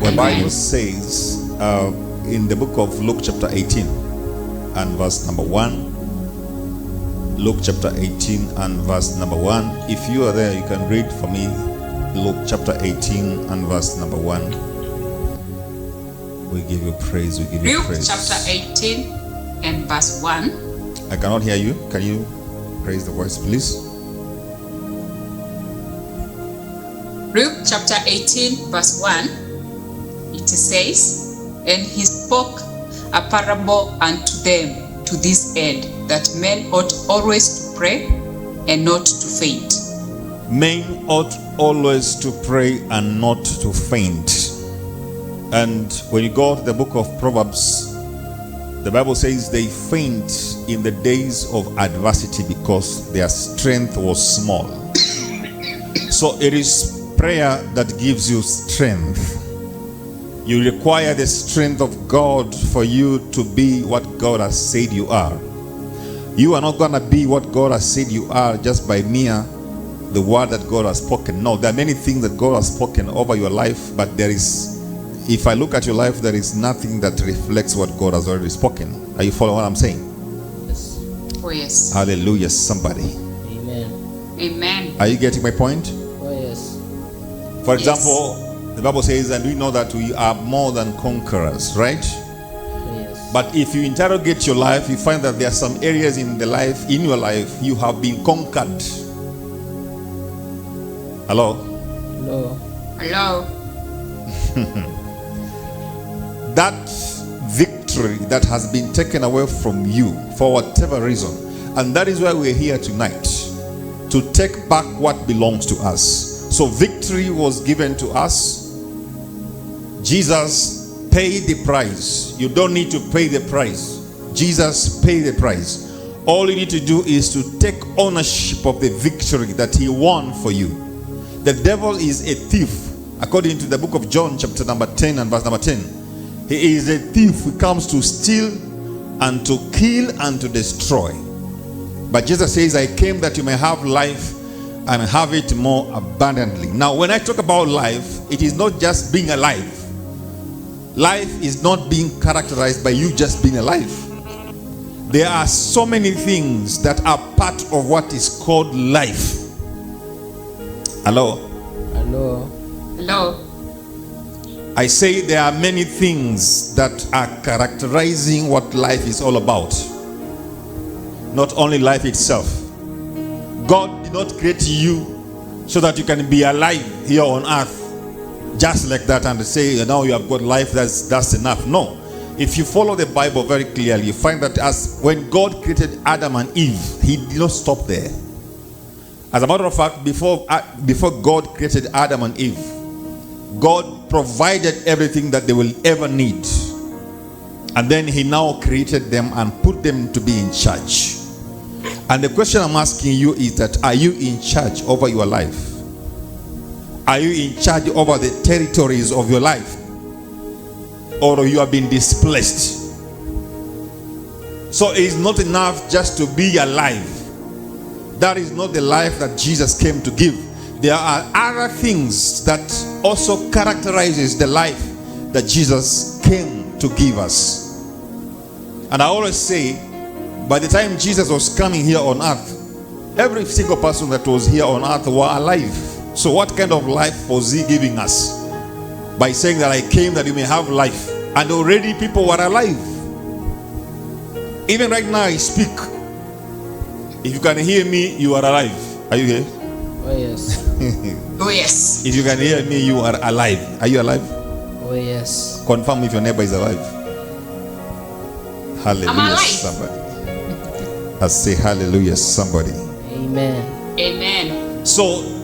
The Bible says in the book of Luke chapter 18 and verse number 1. Luke chapter 18 and verse number 1. If you are there, you can read for me Luke chapter 18 and verse number 1. We give you praise, we give you Luke praise. chapter 18 and verse 1. I cannot hear you. Can you raise the voice, please? Luke chapter 18 verse 1. It says, and he spoke a parable unto them to this end, that men ought always to pray and not to faint. Men ought always to pray and not to faint. And when you go to the book of Proverbs, the Bible says they faint in the days of adversity because their strength was small. So it is prayer that gives you strength. You require the strength of God for you to be what God has said you are. You are not going to be what God has said you are just by mere the word that God has spoken. No, there are many things that God has spoken over your life, but there is, if I look at your life, there is nothing that reflects what God has already spoken. Are you following what I'm saying? Yes. Oh yes. Hallelujah, somebody. Amen. Amen. Are you getting my point? Oh yes. For Yes. example, the Bible says, and we know that we are more than conquerors, right? Oh yes. But if you interrogate your life, you find that there are some areas in your life, you have been conquered. Hello? Hello. Hello. That victory that has been taken away from you for whatever reason, and that is why we're here tonight, to take back what belongs to us. So victory was given to us. Jesus paid the price. You don't need to pay the price. Jesus paid the price. All you need to do is to take ownership of the victory that he won for you. The devil is a thief. According to the book of John chapter number 10 and verse number 10. He is a thief who comes to steal and to kill and to destroy. But Jesus says, I came that you may have life and have it more abundantly. Now, when I talk about life, it is not just being alive. Life is not being characterized by you just being alive. There are so many things that are part of what is called life. Hello? Hello. Hello. I say there are many things that are characterizing what life is all about. Not only life itself. God did not create you so that you can be alive here on earth just like that and say, now you have got life, that's enough. No. If you follow the Bible very clearly, you find that as when God created Adam and Eve, he did not stop there. As a matter of fact, before God created Adam and Eve, God provided everything that they will ever need. And then he now created them and put them to be in charge. And the question I'm asking you is that, are you in charge over your life? Are you in charge over the territories of your life? Or you have been displaced? So it's not enough just to be alive. That is not the life that Jesus came to give. There are other things that also characterizes the life that Jesus came to give us. And I always say, by the time Jesus was coming here on earth, every single person that was here on earth were alive. So what kind of life was he giving us? By saying that I came that you may have life. And already people were alive. Even right now I speak. If you can hear me, you are alive. Are you here? Oh yes. Oh yes. If you can hear me, you are alive. Are you alive? Oh yes. Confirm if your neighbor is alive. Hallelujah, I'm alive. somebody. I say hallelujah, somebody. Amen. Amen. So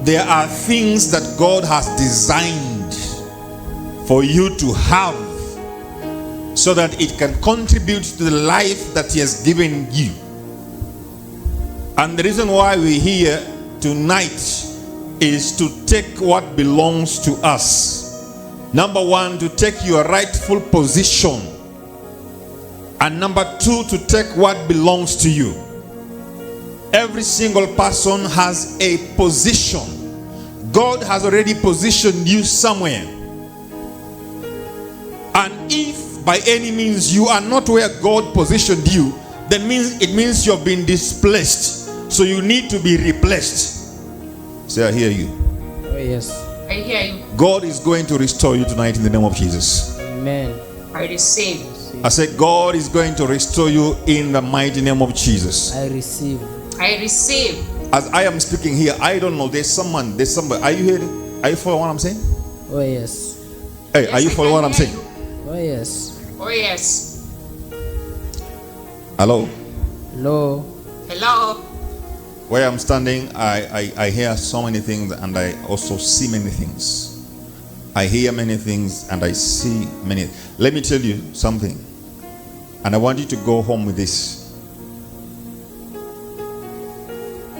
there are things that God has designed for you to have so that it can contribute to the life that he has given you. And the reason why we're here tonight is to take what belongs to us. Number one, to take your rightful position. And number two, to take what belongs to you. Every single person has a position. God has already positioned you somewhere. And if by any means you are not where God positioned you, then it means you have been displaced. So you need to be replaced. Say, I hear you. Oh yes. I hear you. God is going to restore you tonight in the name of Jesus. Amen. I receive. I said, God is going to restore you in the mighty name of Jesus. I receive. I receive. As I am speaking here, I don't know. There's somebody. Are you hearing? Are you following what I'm saying? Oh yes. Hey, Yes, are you I following can what I'm hear saying? you. Oh yes. Oh, yes. Hello? Hello. Hello. Where I'm standing, I hear so many things, and I also see many things. I hear many things and I see many. Let me tell you something, and I want you to go home with this.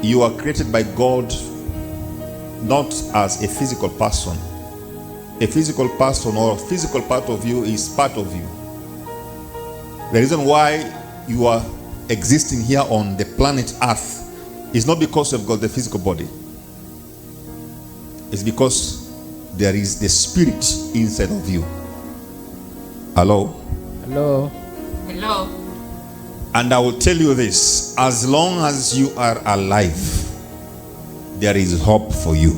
You are created by God not as a physical person. A physical person or a physical part of you is part of you. The reason why you are existing here on the planet Earth is not because you've got the physical body. It's because there is the spirit inside of you. Hello? Hello. Hello. And I will tell you this, as long as you are alive, there is hope for you.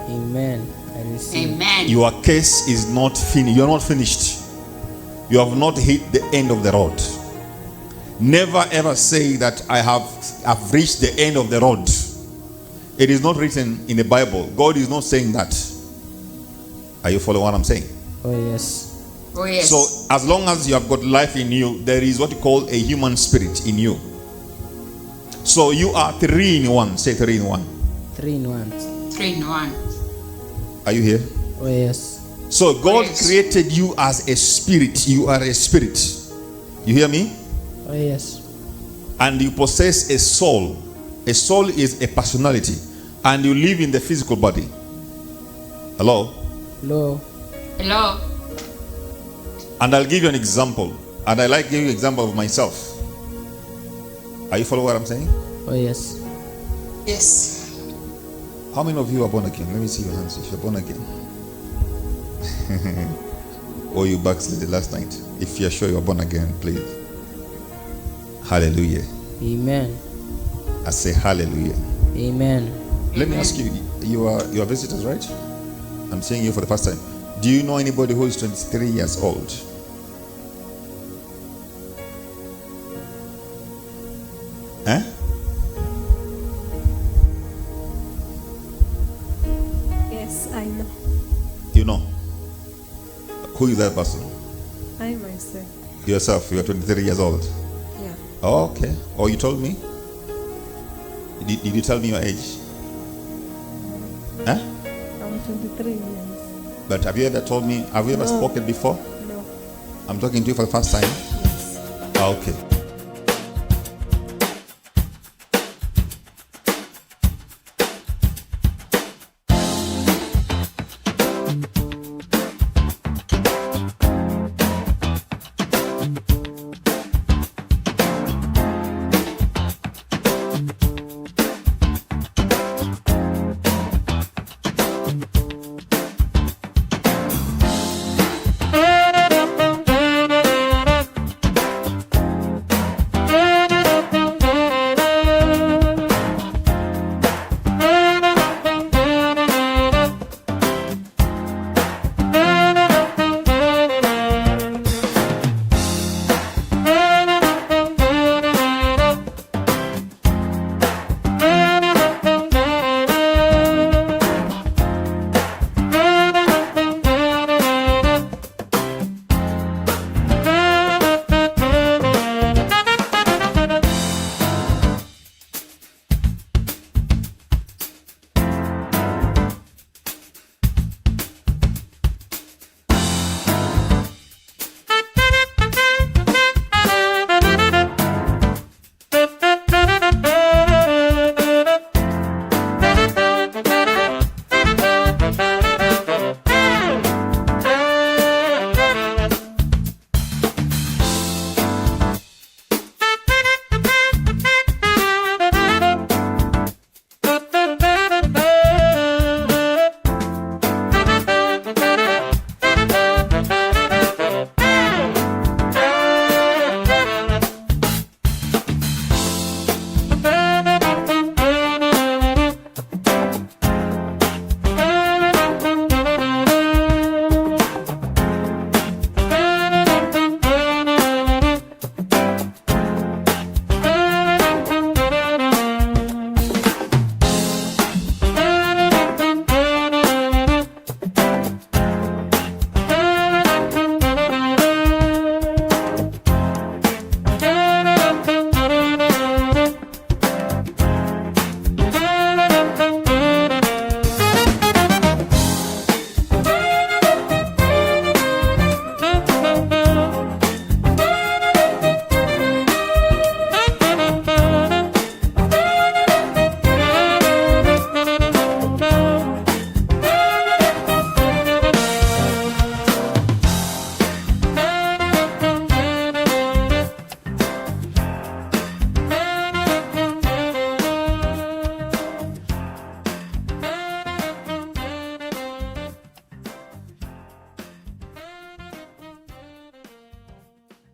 Amen. I receive. Amen. Your case is not finished. You are not finished. You have not hit the end of the road. Never ever say that I've reached the end of the road. It is not written in the Bible. God is not saying that. Are you following what I'm saying? Oh yes. Oh, yes. So as long as you have got life in you, there is what you call a human spirit in you. So you are 3 in 1. Say 3 in 1. 3 in 1. 3 in 1. Are you here? Oh yes. So God Yes. created you as a spirit. You are a spirit. You hear me? Oh yes. And you possess a soul. A soul is a personality. And you live in the physical body. Hello? Hello. Hello. And I'll give you an example. And I like giving you an example of myself. Are you following what I'm saying? Oh yes. Yes. How many of you are born again? Let me see your hands if you're born again. Or you backslid last night. If you're sure you're born again, please. Hallelujah. Amen. I say hallelujah. Amen. Let me ask you, you are visitors, right? I'm seeing you for the first time. Do you know anybody who is 23 years old? Huh? Yes, I know. You know? Who is that person? I myself. Yourself, you are 23 years old. Yeah. Oh, okay. Oh, you told me? Did you tell me your age? Huh? I'm 23 years. But have you ever told me, have you ever No. spoken before? No. I'm talking to you for the first time. Yes. Ah, okay.